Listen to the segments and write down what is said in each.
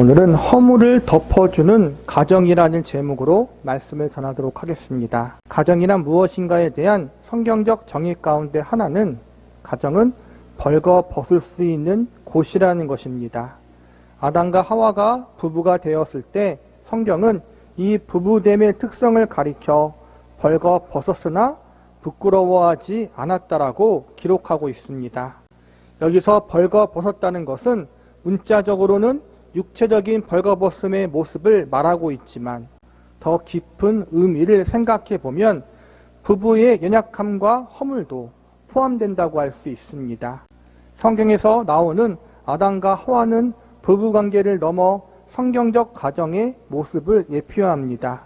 오늘은 허물을 덮어주는 가정이라는 제목으로 말씀을 전하도록 하겠습니다. 가정이란 무엇인가에 대한 성경적 정의 가운데 하나는 가정은 벌거 벗을 수 있는 곳이라는 것입니다. 아담과 하와가 부부가 되었을 때 성경은 이 부부됨의 특성을 가리켜 벌거 벗었으나 부끄러워하지 않았다라고 기록하고 있습니다. 여기서 벌거 벗었다는 것은 문자적으로는 육체적인 벌거벗음의 모습을 말하고 있지만 더 깊은 의미를 생각해 보면 부부의 연약함과 허물도 포함된다고 할 수 있습니다. 성경에서 나오는 아담과 하와는 부부관계를 넘어 성경적 가정의 모습을 예표합니다.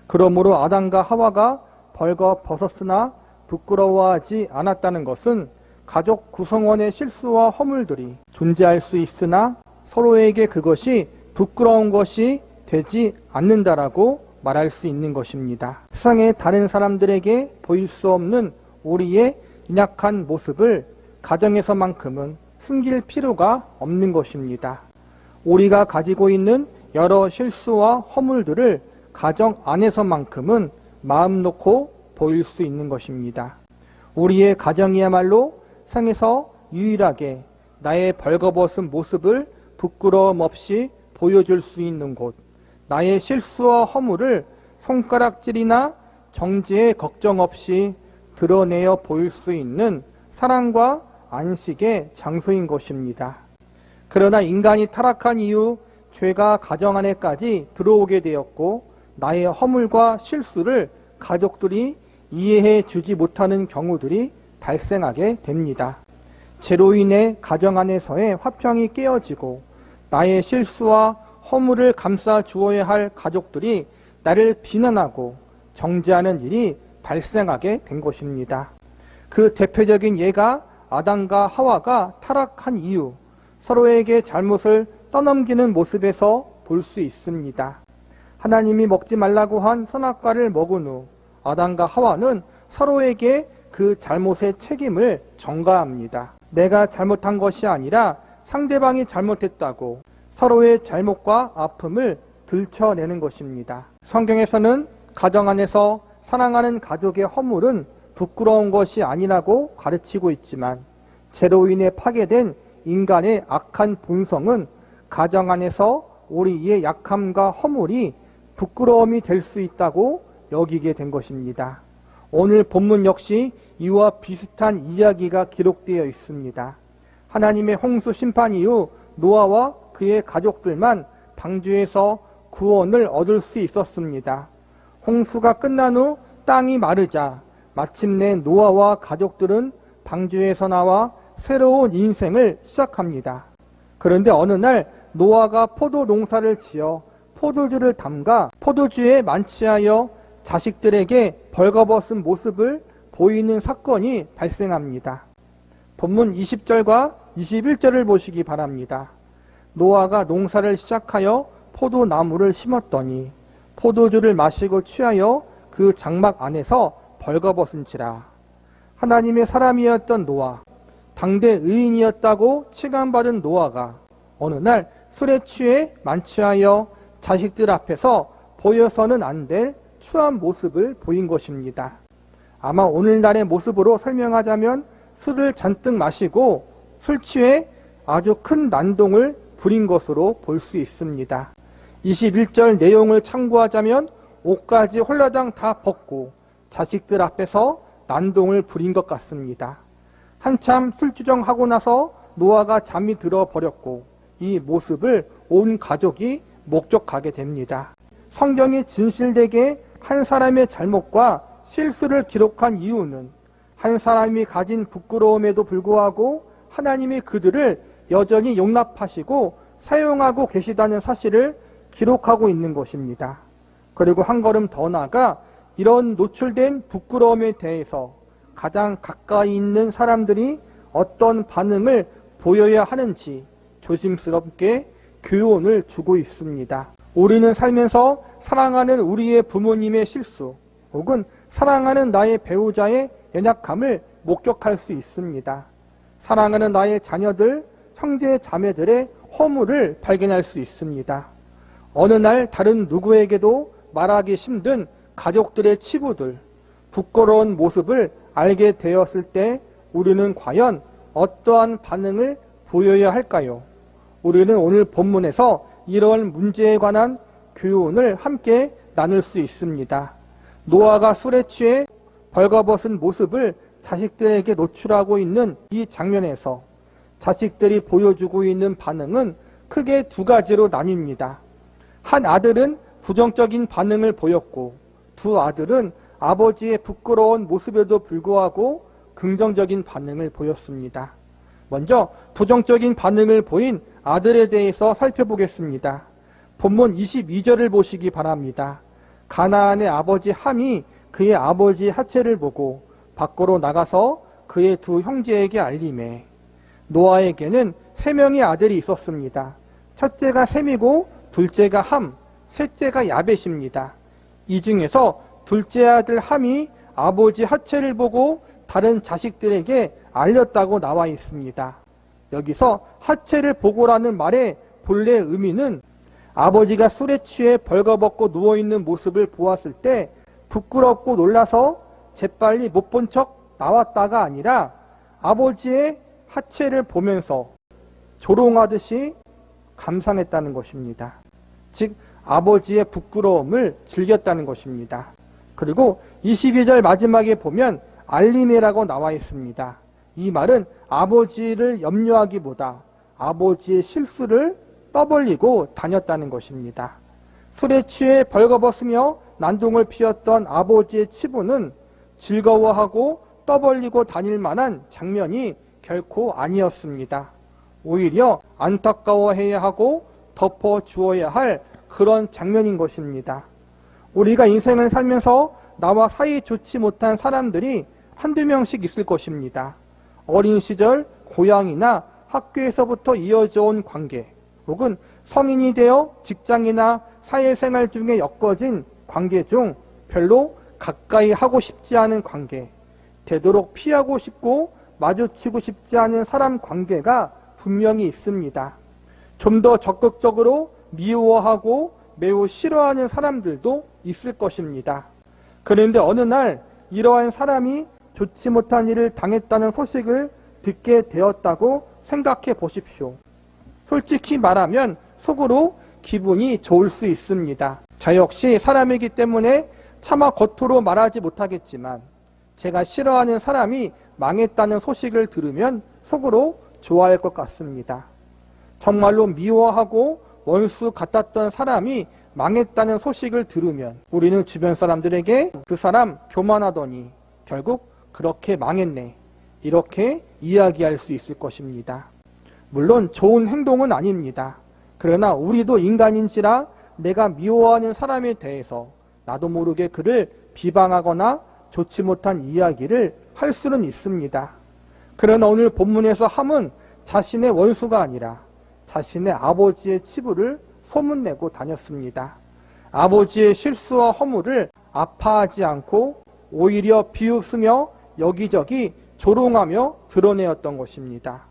그러므로 아담과 하와가 벌거벗었으나 부끄러워하지 않았다는 것은 가족 구성원의 실수와 허물들이 존재할 수 있으나 서로에게 그것이 부끄러운 것이 되지 않는다라고 말할 수 있는 것입니다. 세상의 다른 사람들에게 보일 수 없는 우리의 연약한 모습을 가정에서만큼은 숨길 필요가 없는 것입니다. 우리가 가지고 있는 여러 실수와 허물들을 가정 안에서만큼은 마음 놓고 보일 수 있는 것입니다. 우리의 가정이야말로 세상에서 유일하게 나의 벌거벗은 모습을 부끄러움 없이 보여줄 수 있는 곳, 나의 실수와 허물을 손가락질이나 정죄의 걱정 없이 드러내어 보일 수 있는 사랑과 안식의 장소인 것입니다. 그러나 인간이 타락한 이후 죄가 가정 안에까지 들어오게 되었고 나의 허물과 실수를 가족들이 이해해 주지 못하는 경우들이 발생하게 됩니다. 죄로 인해 가정 안에서의 화평이 깨어지고 나의 실수와 허물을 감싸 주어야 할 가족들이 나를 비난하고 정죄하는 일이 발생하게 된 것입니다. 그 대표적인 예가 아담과 하와가 타락한 이후 서로에게 잘못을 떠넘기는 모습에서 볼 수 있습니다. 하나님이 먹지 말라고 한 선악과를 먹은 후 아담과 하와는 서로에게 그 잘못의 책임을 전가합니다. 내가 잘못한 것이 아니라 상대방이 잘못했다고 서로의 잘못과 아픔을 들춰내는 것입니다. 성경에서는 가정 안에서 사랑하는 가족의 허물은 부끄러운 것이 아니라고 가르치고 있지만 죄로 인해 파괴된 인간의 악한 본성은 가정 안에서 우리의 약함과 허물이 부끄러움이 될 수 있다고 여기게 된 것입니다. 오늘 본문 역시 이와 비슷한 이야기가 기록되어 있습니다. 하나님의 홍수 심판 이후 노아와 그의 가족들만 방주에서 구원을 얻을 수 있었습니다. 홍수가 끝난 후 땅이 마르자 마침내 노아와 가족들은 방주에서 나와 새로운 인생을 시작합니다. 그런데 어느 날 노아가 포도 농사를 지어 포도주를 담가 포도주에 만취하여 자식들에게 벌거벗은 모습을 보이는 사건이 발생합니다. 본문 20절과 21절을 보시기 바랍니다. 노아가 농사를 시작하여 포도나무를 심었더니 포도주를 마시고 취하여 그 장막 안에서 벌거벗은지라. 하나님의 사람이었던 노아, 당대 의인이었다고 칭함받은 노아가 어느 날 술에 취해 만취하여 자식들 앞에서 보여서는 안 될 추한 모습을 보인 것입니다. 아마 오늘날의 모습으로 설명하자면 술을 잔뜩 마시고 술 취해 아주 큰 난동을 부린 것으로 볼 수 있습니다. 21절 내용을 참고하자면 옷까지 홀라당 다 벗고 자식들 앞에서 난동을 부린 것 같습니다. 한참 술주정하고 나서 노아가 잠이 들어 버렸고 이 모습을 온 가족이 목격하게 됩니다. 성경이 진실되게 한 사람의 잘못과 실수를 기록한 이유는 한 사람이 가진 부끄러움에도 불구하고 하나님이 그들을 여전히 용납하시고 사용하고 계시다는 사실을 기록하고 있는 것입니다. 그리고 한 걸음 더 나아가 이런 노출된 부끄러움에 대해서 가장 가까이 있는 사람들이 어떤 반응을 보여야 하는지 조심스럽게 교훈을 주고 있습니다. 우리는 살면서 사랑하는 우리의 부모님의 실수 혹은 사랑하는 나의 배우자의 연약함을 목격할 수 있습니다. 사랑하는 나의 자녀들, 형제 자매들의 허물을 발견할 수 있습니다. 어느 날 다른 누구에게도 말하기 힘든 가족들의 치부들, 부끄러운 모습을 알게 되었을 때 우리는 과연 어떠한 반응을 보여야 할까요? 우리는 오늘 본문에서 이러한 문제에 관한 교훈을 함께 나눌 수 있습니다. 노아가 술에 취해 벌거벗은 모습을 자식들에게 노출하고 있는 이 장면에서 자식들이 보여주고 있는 반응은 크게 두 가지로 나뉩니다. 한 아들은 부정적인 반응을 보였고 두 아들은 아버지의 부끄러운 모습에도 불구하고 긍정적인 반응을 보였습니다. 먼저 부정적인 반응을 보인 아들에 대해서 살펴보겠습니다. 본문 22절을 보시기 바랍니다. 가나안의 아버지 함이 그의 아버지 하체를 보고 밖으로 나가서 그의 두 형제에게 알리매. 노아에게는 3명의 아들이 있었습니다. 첫째가 셈이고 둘째가 함, 셋째가 야벳입니다. 이 중에서 둘째 아들 함이 아버지 하체를 보고 다른 자식들에게 알렸다고 나와 있습니다. 여기서 하체를 보고라는 말의 본래 의미는 아버지가 술에 취해 벌거벗고 누워있는 모습을 보았을 때 부끄럽고 놀라서 재빨리 못 본 척 나왔다가 아니라 아버지의 하체를 보면서 조롱하듯이 감상했다는 것입니다. 즉 아버지의 부끄러움을 즐겼다는 것입니다. 그리고 22절 마지막에 보면 알림이라고 나와 있습니다. 이 말은 아버지를 염려하기보다 아버지의 실수를 떠벌리고 다녔다는 것입니다. 술에 취해 벌거벗으며 난동을 피웠던 아버지의 치부는 즐거워하고 떠벌리고 다닐 만한 장면이 결코 아니었습니다. 오히려 안타까워해야 하고 덮어주어야 할 그런 장면인 것입니다. 우리가 인생을 살면서 나와 사이 좋지 못한 사람들이 한두 명씩 있을 것입니다. 어린 시절 고향이나 학교에서부터 이어져 온 관계, 혹은 성인이 되어 직장이나 사회생활 중에 엮어진 관계 중 별로 가까이 하고 싶지 않은 관계, 되도록 피하고 싶고 마주치고 싶지 않은 사람 관계가 분명히 있습니다. 좀 더 적극적으로 미워하고 매우 싫어하는 사람들도 있을 것입니다. 그런데 어느 날 이러한 사람이 좋지 못한 일을 당했다는 소식을 듣게 되었다고 생각해 보십시오. 솔직히 말하면 속으로 기분이 좋을 수 있습니다. 저 역시 사람이기 때문에 차마 겉으로 말하지 못하겠지만 제가 싫어하는 사람이 망했다는 소식을 들으면 속으로 좋아할 것 같습니다. 정말로 미워하고 원수 같았던 사람이 망했다는 소식을 들으면 우리는 주변 사람들에게 그 사람 교만하더니 결국 그렇게 망했네, 이렇게 이야기할 수 있을 것입니다. 물론 좋은 행동은 아닙니다. 그러나 우리도 인간인지라 내가 미워하는 사람에 대해서 나도 모르게 그를 비방하거나 좋지 못한 이야기를 할 수는 있습니다. 그러나 오늘 본문에서 함은 자신의 원수가 아니라 자신의 아버지의 치부를 소문내고 다녔습니다. 아버지의 실수와 허물을 아파하지 않고 오히려 비웃으며 여기저기 조롱하며 드러내었던 것입니다.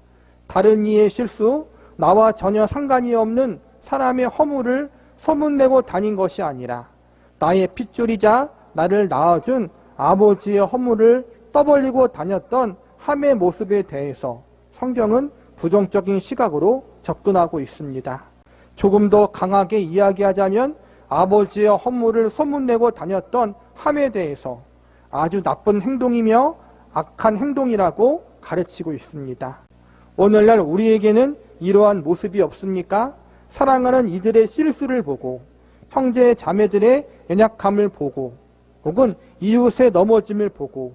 다른 이의 실수, 나와 전혀 상관이 없는 사람의 허물을 소문내고 다닌 것이 아니라 나의 핏줄이자 나를 낳아준 아버지의 허물을 떠벌리고 다녔던 함의 모습에 대해서 성경은 부정적인 시각으로 접근하고 있습니다. 조금 더 강하게 이야기하자면 아버지의 허물을 소문내고 다녔던 함에 대해서 아주 나쁜 행동이며 악한 행동이라고 가르치고 있습니다. 오늘날 우리에게는 이러한 모습이 없습니까? 사랑하는 이들의 실수를 보고 형제 자매들의 연약함을 보고 혹은 이웃의 넘어짐을 보고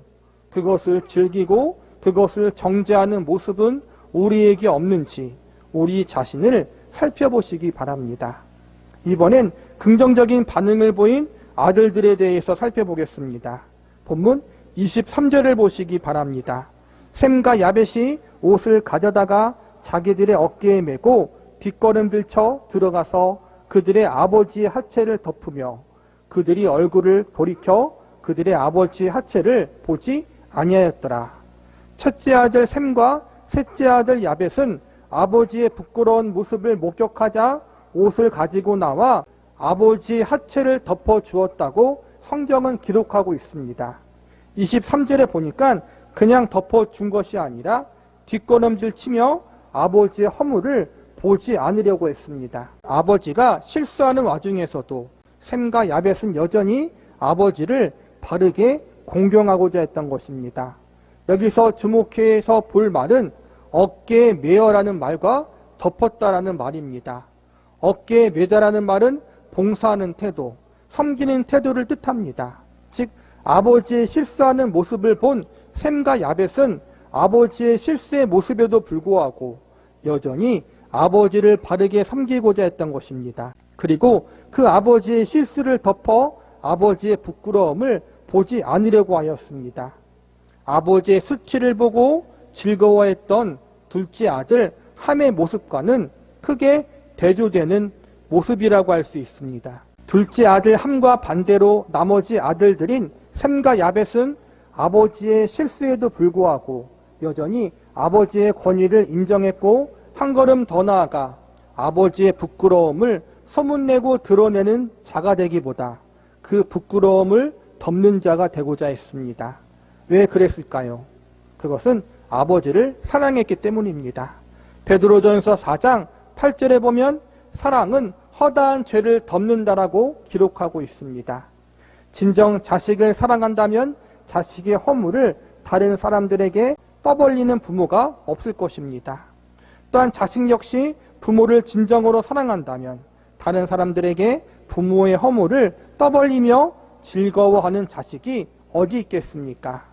그것을 즐기고 그것을 정죄하는 모습은 우리에게 없는지 우리 자신을 살펴보시기 바랍니다. 이번엔 긍정적인 반응을 보인 아들들에 대해서 살펴보겠습니다. 본문 23절을 보시기 바랍니다. 셈과 야벳이 옷을 가져다가 자기들의 어깨에 메고 뒷걸음질 쳐 들어가서 그들의 아버지의 하체를 덮으며 그들이 얼굴을 돌이켜 그들의 아버지의 하체를 보지 아니하였더라. 첫째 아들 셈과 셋째 아들 야벳은 아버지의 부끄러운 모습을 목격하자 옷을 가지고 나와 아버지의 하체를 덮어 주었다고 성경은 기록하고 있습니다. 23절에 보니까 그냥 덮어 준 것이 아니라 뒷걸음질 치며 아버지의 허물을 보지 않으려고 했습니다. 아버지가 실수하는 와중에서도 셈과 야벳은 여전히 아버지를 바르게 공경하고자 했던 것입니다. 여기서 주목해서 볼 말은 어깨에 메어라는 말과 덮었다라는 말입니다. 어깨에 메다라는 말은 봉사하는 태도, 섬기는 태도를 뜻합니다. 즉 아버지의 실수하는 모습을 본 셈과 야벳은 아버지의 실수의 모습에도 불구하고 여전히 아버지를 바르게 섬기고자 했던 것입니다. 그리고 그 아버지의 실수를 덮어 아버지의 부끄러움을 보지 않으려고 하였습니다. 아버지의 수치를 보고 즐거워했던 둘째 아들 함의 모습과는 크게 대조되는 모습이라고 할 수 있습니다. 둘째 아들 함과 반대로 나머지 아들들인 셈과 야벳은 아버지의 실수에도 불구하고 여전히 아버지의 권위를 인정했고 한 걸음 더 나아가 아버지의 부끄러움을 소문내고 드러내는 자가 되기보다 그 부끄러움을 덮는 자가 되고자 했습니다. 왜 그랬을까요? 그것은 아버지를 사랑했기 때문입니다. 베드로전서 4장 8절에 보면 사랑은 허다한 죄를 덮는다라고 기록하고 있습니다. 진정 자식을 사랑한다면 자식의 허물을 다른 사람들에게 떠벌리는 부모가 없을 것입니다. 또한 자식 역시 부모를 진정으로 사랑한다면 다른 사람들에게 부모의 허물을 떠벌리며 즐거워하는 자식이 어디 있겠습니까?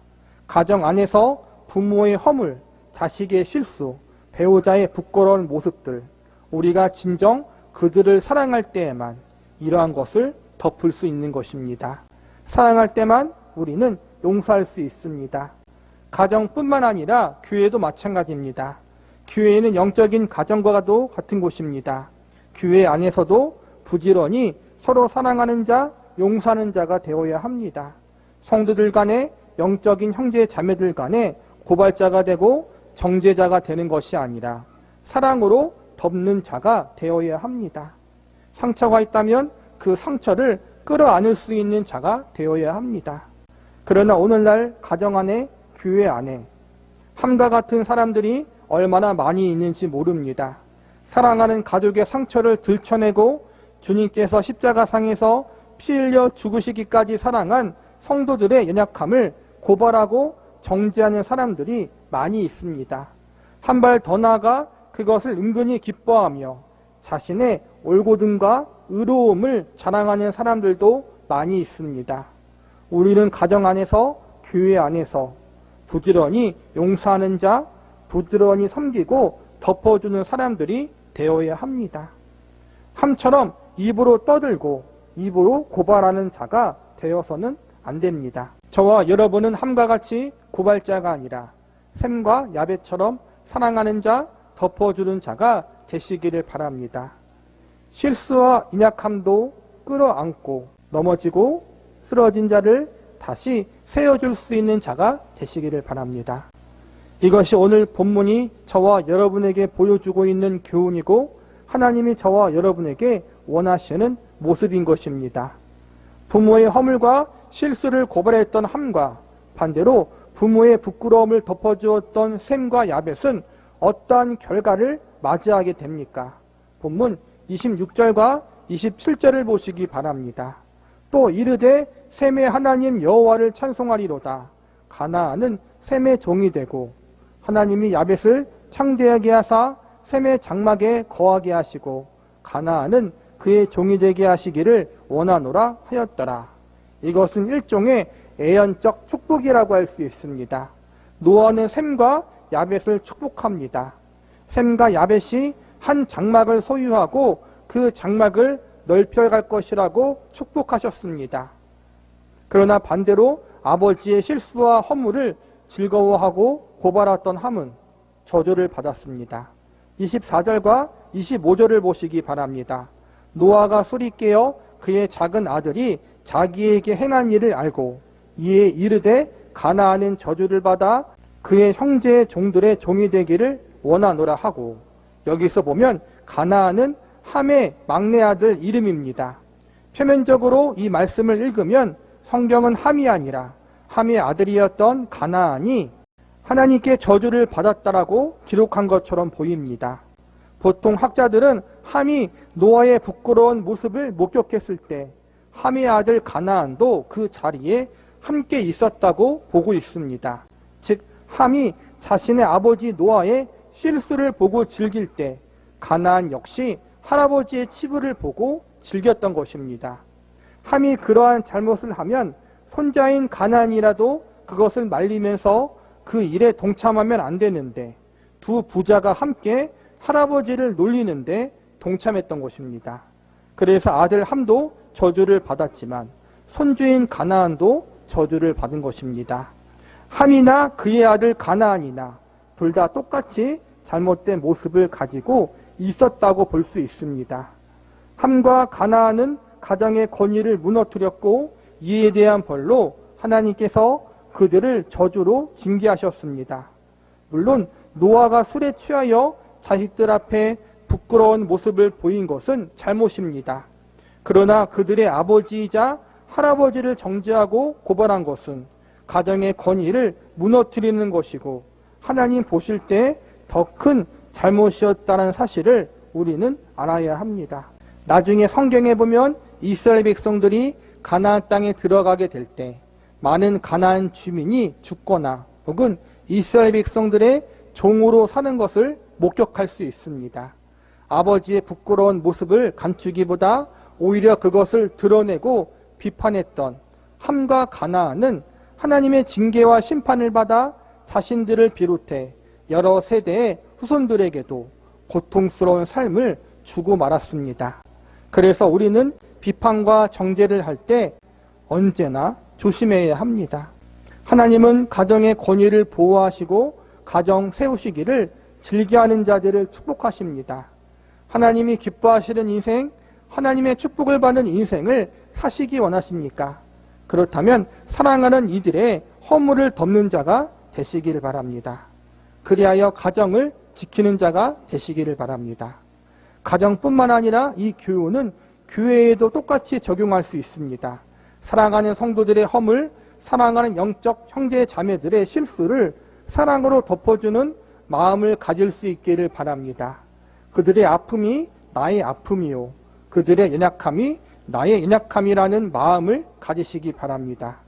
가정 안에서 부모의 허물, 자식의 실수, 배우자의 부끄러운 모습들, 우리가 진정 그들을 사랑할 때에만 이러한 것을 덮을 수 있는 것입니다. 사랑할 때만 우리는 용서할 수 있습니다. 가정뿐만 아니라 교회도 마찬가지입니다. 교회는 영적인 가정과도 같은 곳입니다. 교회 안에서도 부지런히 서로 사랑하는 자, 용서하는 자가 되어야 합니다. 성도들 간에 영적인 형제 자매들 간에 고발자가 되고 정죄자가 되는 것이 아니라 사랑으로 덮는 자가 되어야 합니다. 상처가 있다면 그 상처를 끌어안을 수 있는 자가 되어야 합니다. 그러나 오늘날 가정 안에, 교회 안에 함과 같은 사람들이 얼마나 많이 있는지 모릅니다. 사랑하는 가족의 상처를 들춰내고 주님께서 십자가상에서 피 흘려 죽으시기까지 사랑한 성도들의 연약함을 고발하고 정죄하는 사람들이 많이 있습니다. 한 발 더 나아가 그것을 은근히 기뻐하며 자신의 올곧음과 의로움을 자랑하는 사람들도 많이 있습니다. 우리는 가정 안에서, 교회 안에서 부지런히 용서하는 자, 부지런히 섬기고 덮어주는 사람들이 되어야 합니다. 함처럼 입으로 떠들고 입으로 고발하는 자가 되어서는 안 됩니다. 저와 여러분은 함과 같이 고발자가 아니라 셈과 야벳처럼 사랑하는 자, 덮어주는 자가 되시기를 바랍니다. 실수와 연약함도 끌어안고 넘어지고 쓰러진 자를 다시 세워줄 수 있는 자가 되시기를 바랍니다. 이것이 오늘 본문이 저와 여러분에게 보여주고 있는 교훈이고 하나님이 저와 여러분에게 원하시는 모습인 것입니다. 부모의 허물과 실수를 고발했던 함과 반대로 부모의 부끄러움을 덮어주었던 셈과 야벳은 어떠한 결과를 맞이하게 됩니까? 본문 26절과 27절을 보시기 바랍니다. 또 이르되 셈의 하나님 여호와를 찬송하리로다. 가나안은 셈의 종이 되고 하나님이 야벳을 창대하게 하사 셈의 장막에 거하게 하시고 가나안은 그의 종이 되게 하시기를 원하노라 하였더라. 이것은 일종의 애연적 축복이라고 할 수 있습니다. 노아는 셈과 야벳을 축복합니다. 셈과 야벳이 한 장막을 소유하고 그 장막을 넓혀갈 것이라고 축복하셨습니다. 그러나 반대로 아버지의 실수와 허물을 즐거워하고 고발했던 함은 저주를 받았습니다. 24절과 25절을 보시기 바랍니다. 노아가 술이 깨어 그의 작은 아들이 자기에게 행한 일을 알고 이에 이르되 가나안은 저주를 받아 그의 형제의 종들의 종이 되기를 원하노라 하고 여기서 보면 가나안은 함의 막내 아들 이름입니다. 표면적으로 이 말씀을 읽으면 성경은 함이 아니라 함의 아들이었던 가나안이 하나님께 저주를 받았다라고 기록한 것처럼 보입니다. 보통 학자들은 함이 노아의 부끄러운 모습을 목격했을 때 함의 아들 가나안도 그 자리에 함께 있었다고 보고 있습니다. 즉 함이 자신의 아버지 노아의 실수를 보고 즐길 때 가나안 역시 할아버지의 치부를 보고 즐겼던 것입니다. 함이 그러한 잘못을 하면 손자인 가나안이라도 그것을 말리면서 그 일에 동참하면 안 되는데 두 부자가 함께 할아버지를 놀리는데 동참했던 것입니다. 그래서 아들 함도 저주를 받았지만 손주인 가나안도 저주를 받은 것입니다. 함이나 그의 아들 가나안이나 둘 다 똑같이 잘못된 모습을 가지고 있었다고 볼 수 있습니다. 함과 가나안은 가정의 권위를 무너뜨렸고 이에 대한 벌로 하나님께서 그들을 저주로 징계하셨습니다. 물론 노아가 술에 취하여 자식들 앞에 부끄러운 모습을 보인 것은 잘못입니다. 그러나 그들의 아버지이자 할아버지를 정죄하고 고발한 것은 가정의 권위를 무너뜨리는 것이고 하나님 보실 때 더 큰 잘못이었다는 사실을 우리는 알아야 합니다. 나중에 성경에 보면 이스라엘 백성들이 가나안 땅에 들어가게 될 때 많은 가나안 주민이 죽거나 혹은 이스라엘 백성들의 종으로 사는 것을 목격할 수 있습니다. 아버지의 부끄러운 모습을 감추기보다 오히려 그것을 드러내고 비판했던 함과 가나안은 하나님의 징계와 심판을 받아 자신들을 비롯해 여러 세대의 후손들에게도 고통스러운 삶을 주고 말았습니다. 그래서 우리는 비판과 정죄를 할 때 언제나 조심해야 합니다. 하나님은 가정의 권위를 보호하시고 가정 세우시기를 즐겨하는 자들을 축복하십니다. 하나님이 기뻐하시는 인생, 하나님의 축복을 받는 인생을 사시기 원하십니까? 그렇다면 사랑하는 이들의 허물을 덮는 자가 되시기를 바랍니다. 그리하여 가정을 지키는 자가 되시기를 바랍니다. 가정뿐만 아니라 이 교훈은 교회에도 똑같이 적용할 수 있습니다. 사랑하는 성도들의 허물, 사랑하는 영적 형제 자매들의 실수를 사랑으로 덮어주는 마음을 가질 수 있기를 바랍니다. 그들의 아픔이 나의 아픔이요 그들의 연약함이 나의 연약함이라는 마음을 가지시기 바랍니다.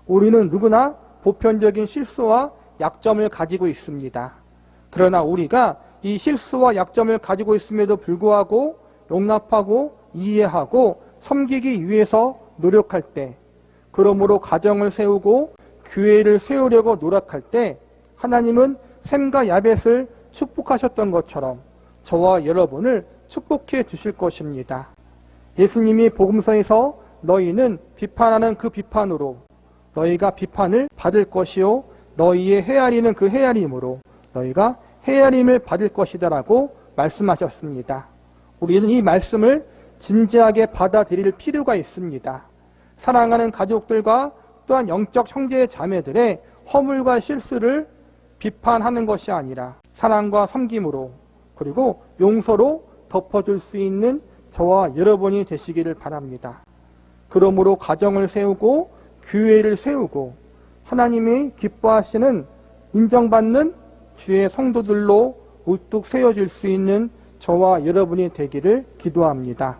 우리는 누구나 보편적인 실수와 약점을 가지고 있습니다. 그러나 우리가 이 실수와 약점을 가지고 있음에도 불구하고 용납하고 이해하고 섬기기 위해서 노력할 때, 그러므로 가정을 세우고 교회를 세우려고 노력할 때 하나님은 셈과 야벳을 축복하셨던 것처럼 저와 여러분을 축복해 주실 것입니다. 예수님이 복음서에서 너희는 비판하는 그 비판으로 너희가 비판을 받을 것이요 너희의 헤아리는 그 헤아림으로 너희가 헤아림을 받을 것이다라고 말씀하셨습니다. 우리는 이 말씀을 진지하게 받아들일 필요가 있습니다. 사랑하는 가족들과 또한 영적 형제 자매들의 허물과 실수를 비판하는 것이 아니라 사랑과 섬김으로 그리고 용서로 덮어줄 수 있는 저와 여러분이 되시기를 바랍니다. 그러므로 가정을 세우고 교회를 세우고 하나님이 기뻐하시는 인정받는 주의 성도들로 우뚝 세워질 수 있는 저와 여러분이 되기를 기도합니다.